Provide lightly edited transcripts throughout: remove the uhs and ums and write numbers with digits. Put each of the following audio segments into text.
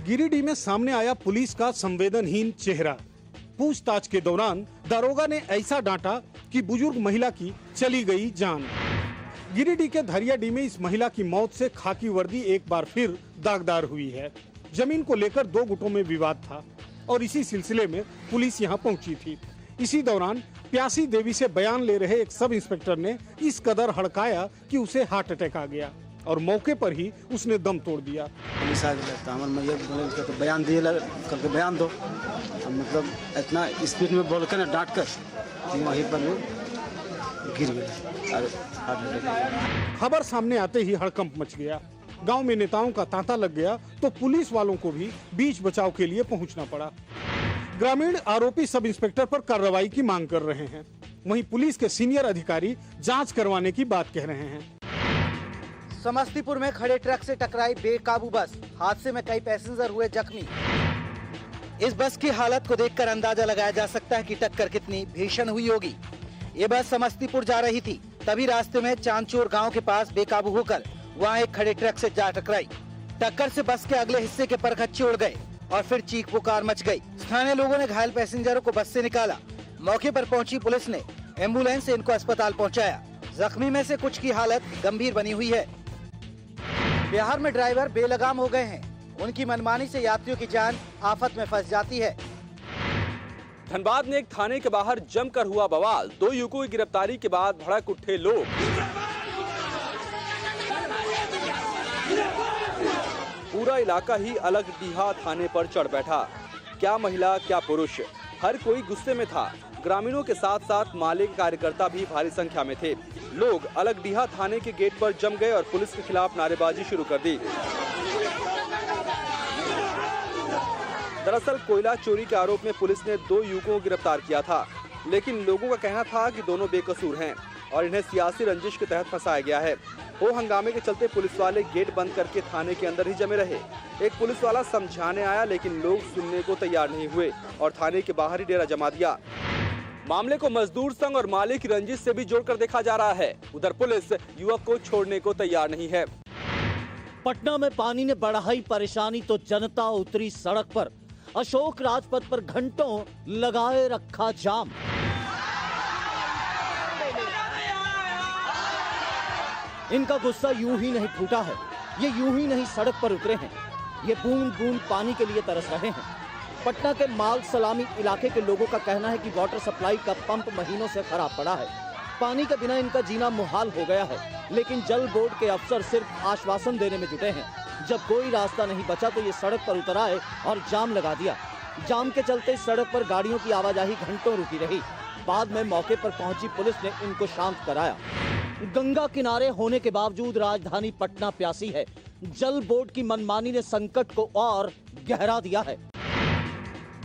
गिरिडीह में सामने आया पुलिस का संवेदनहीन चेहरा। पूछताछ के दौरान दारोगा ने ऐसा डांटा कि बुजुर्ग महिला की चली गई जान। गिरिडीह के धरियाडीह में इस महिला की मौत से खाकी वर्दी एक बार फिर दागदार हुई है। जमीन को लेकर दो गुटों में विवाद था और इसी सिलसिले में पुलिस यहां पहुंची थी। इसी दौरान प्यासी देवी से बयान ले रहे एक सब इंस्पेक्टर ने इस कदर हड़काया कि उसे हार्ट अटैक आ गया और मौके पर ही उसने दम तोड़ दिया। पुलिस आ गया तो बयान दिए करके बयान दो, मतलब इतना स्पीड में बोल कर ना डांट कर वहीं पर वो गिर गया। खबर सामने आते ही हड़कंप मच गया। गांव में नेताओं का तांता लग गया तो पुलिस वालों को भी बीच बचाव के लिए पहुंचना पड़ा। ग्रामीण आरोपी सब इंस्पेक्टर पर कार्रवाई की मांग कर रहे हैं। वहीं पुलिस के सीनियर अधिकारी जांच करवाने की बात कह रहे हैं। समस्तीपुर में खड़े ट्रक से टकराई बेकाबू बस। हादसे में कई पैसेंजर हुए जख्मी। इस बस की हालत को देखकर अंदाजा लगाया जा सकता है कि टक्कर कितनी भीषण हुई होगी। ये बस समस्तीपुर जा रही थी, तभी रास्ते में चांदचोर गांव के पास बेकाबू होकर वहां एक खड़े ट्रक से जा टकराई। टक्कर से बस के अगले हिस्से के परखच्चे उड़ गए और फिर चीख पुकार मच गई। स्थानीय लोगों ने घायल पैसेंजरों को बस से निकाला। मौके पर पहुंची पुलिस ने एम्बुलेंस से इनको अस्पताल पहुंचाया। जख्मी में से कुछ की हालत गंभीर बनी हुई है। बिहार में ड्राइवर बेलगाम हो गए हैं। उनकी मनमानी से यात्रियों की जान आफत में फंस जाती है। धनबाद में एक थाने के बाहर जमकर हुआ बवाल। 2 युवकों की गिरफ्तारी के बाद भड़क उठे लोग। पूरा इलाका ही अलगडीहा थाने पर चढ़ बैठा। क्या महिला क्या पुरुष, हर कोई गुस्से में था। ग्रामीणों के साथ साथ माले के कार्यकर्ता भी भारी संख्या में थे। लोग अलगडीहा थाने के गेट पर जम गए और पुलिस के खिलाफ नारेबाजी शुरू कर दी। दरअसल कोयला चोरी के आरोप में पुलिस ने 2 युवकों को गिरफ्तार किया था, लेकिन लोगों का कहना था कि दोनों बेकसूर हैं और इन्हें सियासी रंजिश के तहत फंसाया गया है। हो हंगामे के चलते पुलिस वाले गेट बंद करके थाने के अंदर ही जमे रहे। एक पुलिस वाला समझाने आया, लेकिन लोग सुनने को तैयार नहीं हुए और थाने के बाहर ही डेरा जमा दिया। मामले को मजदूर संघ और मालिक की रंजिश से भी जोड़कर देखा जा रहा है। उधर पुलिस युवक को छोड़ने को तैयार नहीं है। पटना में पानी ने बढ़ाई परेशानी तो जनता उतरी सड़क पर। अशोक राजपथ पर घंटों लगाए रखा जाम। इनका गुस्सा यूं ही नहीं फूटा है, ये यूं ही नहीं सड़क पर उतरे हैं, ये बूंद बूंद पानी के लिए तरस रहे हैं। पटना के माल सलामी इलाके के लोगों का कहना है कि वाटर सप्लाई का पंप महीनों से खराब पड़ा है। पानी के बिना इनका जीना मुहाल हो गया है, लेकिन जल बोर्ड के अफसर सिर्फ आश्वासन देने में जुटे हैं। जब कोई रास्ता नहीं बचा तो ये सड़क पर उतर आए और जाम लगा दिया। जाम के चलते सड़क पर गाड़ियों की आवाजाही घंटों रुकी रही। बाद में मौके पर पहुंची पुलिस ने इनको शांत कराया। गंगा किनारे होने के बावजूद राजधानी पटना प्यासी है। जल बोर्ड की मनमानी ने संकट को और गहरा दिया है।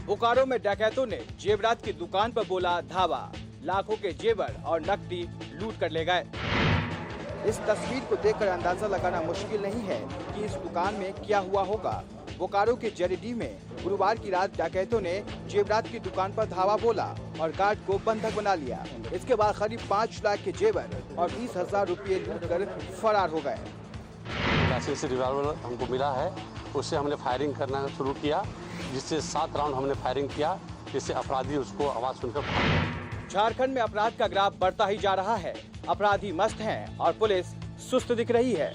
बोकारो में डकैतों ने जेवरात की दुकान पर बोला धावा। लाखों के जेवर और नकदी लूट कर ले गए। इस तस्वीर को देखकर अंदाजा लगाना मुश्किल नहीं है कि इस दुकान में क्या हुआ होगा। बोकारो के जरीडीह में गुरुवार की रात डकैतों ने जेवरात की दुकान पर धावा बोला और गार्ड को बंधक बना लिया। इसके बाद करीब 5 लाख के जेवर और 20,000 रुपये लूट कर फरार हो गए। से रिवॉल्वर हमको मिला है, उससे हमने फायरिंग करना शुरू किया, जिससे 7 राउंड हमने फायरिंग किया, जिससे अपराधी उसको आवाज सुनकर भाग गए। झारखंड में अपराध का ग्राफ बढ़ता ही जा रहा है। अपराधी मस्त हैं और पुलिस सुस्त दिख रही है।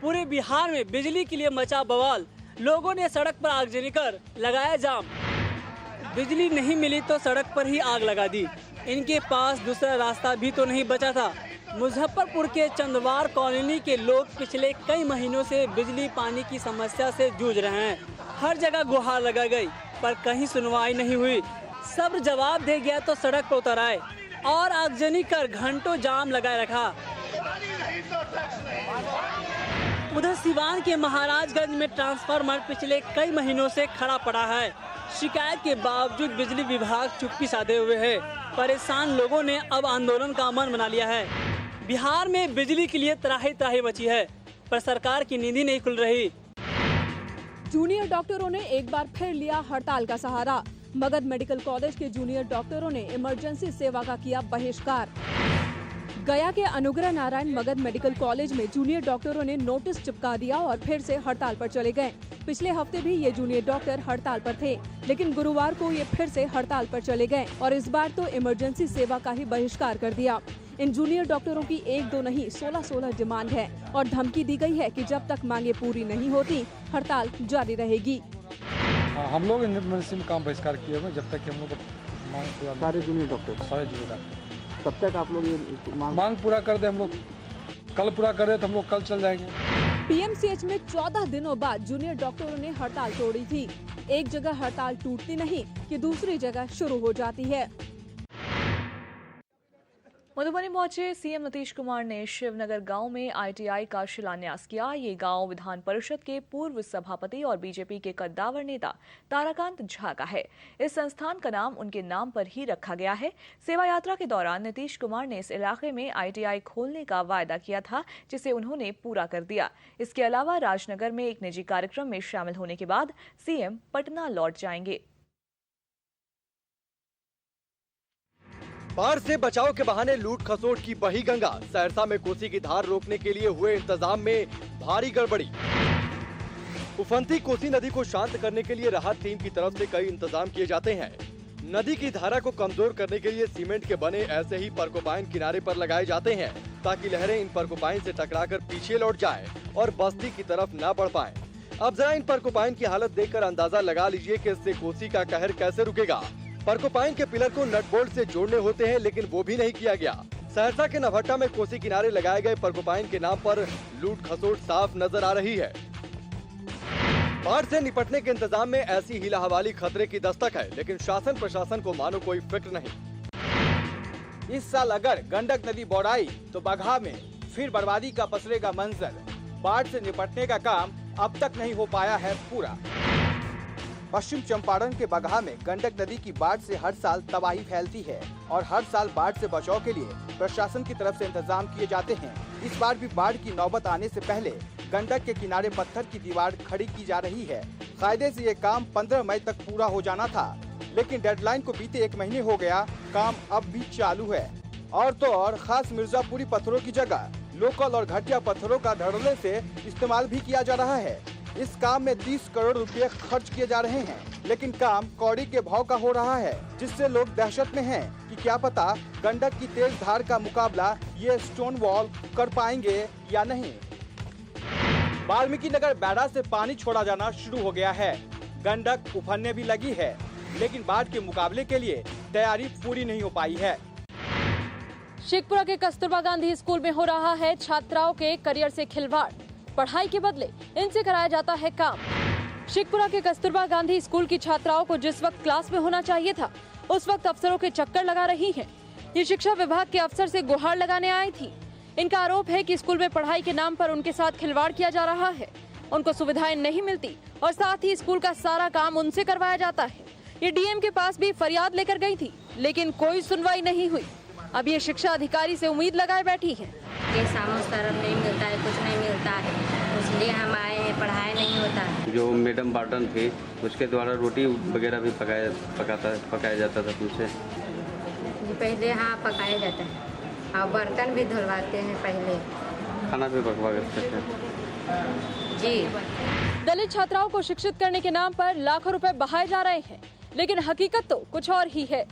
पूरे बिहार में बिजली के लिए मचा बवाल। लोगों ने सड़क पर आगजनी कर लगाया जाम। बिजली नहीं मिली तो सड़क पर ही आग लगा दी। इनके पास दूसरा रास्ता भी तो नहीं बचा था। मुजफ्फरपुर के चंदवार कॉलोनी के लोग पिछले कई महीनों से बिजली पानी की समस्या से जूझ रहे हैं। हर जगह गुहार लगा गई पर कहीं सुनवाई नहीं हुई। सब्र जवाब दे गया तो सड़क पर उतर आए और आगजनी कर घंटों जाम लगाए रखा। उधर सिवान के महाराजगंज में ट्रांसफार्मर पिछले कई महीनों से खड़ा पड़ा है। शिकायत के बावजूद बिजली विभाग चुप्पी साधे हुए है। परेशान लोगों ने अब आंदोलन का मन बना लिया है। बिहार में बिजली के लिए त्राही त्राही मची है, पर सरकार की नींद ही नहीं खुल रही। जूनियर डॉक्टरों ने एक बार फिर लिया हड़ताल का सहारा। मगध मेडिकल कॉलेज के जूनियर डॉक्टरों ने इमरजेंसी सेवा का किया बहिष्कार। गया के अनुग्रह नारायण मगध मेडिकल कॉलेज में जूनियर डॉक्टरों ने नोटिस चिपका दिया और फिर से हड़ताल पर चले गए। पिछले हफ्ते भी ये जूनियर डॉक्टर हड़ताल पर थे, लेकिन गुरुवार को ये फिर से हड़ताल पर चले गए और इस बार तो इमरजेंसी सेवा का ही बहिष्कार कर दिया। इन जूनियर डॉक्टरों की 1-2 नहीं 16 डिमांड है और धमकी दी गई है कि जब तक मांगे पूरी नहीं होती हड़ताल जारी रहेगी। हम लोग इमरजेंसी में काम बहिष्कार किए हुए जब तक कि हम लोग मांग पूरा सारे जूनियर डॉक्टर तब तक आप लोग ये मांग पूरा कर दे। हम लोग कल पूरा कर दे तो हम लोग कल चल जाएंगे। पीएमसीएच में 14 दिनों बाद जूनियर डॉक्टरों ने हड़ताल तोड़ी थी। एक जगह हड़ताल टूटती नहीं कि दूसरी जगह शुरू हो जाती है। मधुबनी पहुंचे सीएम नीतीश कुमार ने शिवनगर गांव में आईटीआई का शिलान्यास किया। ये गांव विधान परिषद के पूर्व सभापति और बीजेपी के कद्दावर नेता ताराकांत झा का है। इस संस्थान का नाम उनके नाम पर ही रखा गया है। सेवा यात्रा के दौरान नीतीश कुमार ने इस इलाके में आईटीआई खोलने का वायदा किया था, जिसे उन्होंने पूरा कर दिया। इसके अलावा राजनगर में एक निजी कार्यक्रम में शामिल होने के बाद सीएम पटना लौट जाएंगे। बाढ़ से बचाव के बहाने लूट खसोट की बही गंगा। सहरसा में कोसी की धार रोकने के लिए हुए इंतजाम में भारी गड़बड़ी। उफनती कोसी नदी को शांत करने के लिए राहत टीम की तरफ से कई इंतजाम किए जाते हैं। नदी की धारा को कमजोर करने के लिए सीमेंट के बने ऐसे ही परकोपाइन किनारे पर लगाए जाते हैं, ताकि लहरें इन परकोपाइन से टकराकर पीछे लौट जाए और बस्ती की तरफ न बढ़ पाए। अब जरा इन परकोपाइन की हालत देखकर अंदाजा लगा लीजिए कि इससे कोसी का कहर कैसे रुकेगा। परकोपाइन के पिलर को नट बोल्ट से जोड़ने होते हैं, लेकिन वो भी नहीं किया गया। सहरसा के नवहट्टा में कोसी किनारे लगाए गए परकोपाइन के नाम पर लूट खसोट साफ नजर आ रही है। बाढ़ से निपटने के इंतजाम में ऐसी हीला हवाली खतरे की दस्तक है, लेकिन शासन प्रशासन को मानो कोई फिक्र नहीं। इस साल अगर गंडक नदी बढ़ाई तो बगहा में फिर बर्बादी का पसरेगा मंजर। बाढ़ से निपटने का काम अब तक नहीं हो पाया है पूरा। पश्चिम चंपारण के बगहा में गंडक नदी की बाढ़ से हर साल तबाही फैलती है और हर साल बाढ़ से बचाव के लिए प्रशासन की तरफ से इंतजाम किए जाते हैं। इस बार भी बाढ़ की नौबत आने से पहले गंडक के किनारे पत्थर की दीवार खड़ी की जा रही है। कायदे से ये काम 15 मई तक पूरा हो जाना था, लेकिन डेडलाइन को बीते 1 महीने हो गया। काम अब भी चालू है और तो और खास मिर्जापुरी पत्थरों की जगह लोकल और घटिया पत्थरों का धड़ल्ले से इस्तेमाल भी किया जा रहा है। इस काम में 30 करोड़ रुपए खर्च किए जा रहे हैं, लेकिन काम कौड़ी के भाव का हो रहा है, जिससे लोग दहशत में हैं कि क्या पता गंडक की तेज धार का मुकाबला ये स्टोन वॉल कर पाएंगे या नहीं। वाल्मीकि नगर बैराज से पानी छोड़ा जाना शुरू हो गया है। गंडक उफनने भी लगी है, लेकिन बाढ़ के मुकाबले के लिए तैयारी पूरी नहीं हो पाई है। शेखपुरा के कस्तूरबा गांधी स्कूल में हो रहा है छात्राओं के करियर से खिलवाड़। पढ़ाई के बदले इनसे कराया जाता है काम। शेखपुरा के कस्तूरबा गांधी स्कूल की छात्राओं को जिस वक्त क्लास में होना चाहिए था, उस वक्त अफसरों के चक्कर लगा रही हैं। ये शिक्षा विभाग के अफसर से गुहार लगाने आई थी। इनका आरोप है कि स्कूल में पढ़ाई के नाम पर उनके साथ खिलवाड़ किया जा रहा है। उनको सुविधाएं नहीं मिलती और साथ ही स्कूल का सारा काम उनसे करवाया जाता है। ये डीएम के पास भी फरियाद लेकर गई थी, लेकिन कोई सुनवाई नहीं हुई। अब ये शिक्षा अधिकारी से उम्मीद लगाए बैठी है। नहीं मिलता है, कुछ नहीं मिलता है, इसलिए हम आए हैं, पढ़ाई नहीं होता है। जो मैडम बाटन थे उसके द्वारा रोटी वगैरह भी पकाया जाता था तुमसे पहले। हाँ, पकाया जाता है और बर्तन भी धुलवाते हैं, पहले खाना भी पकवा करते थे जी। दलित छात्राओं को शिक्षित करने के नाम पर लाखों रुपए बहाए जा रहे हैं, लेकिन हकीकत तो कुछ और ही है।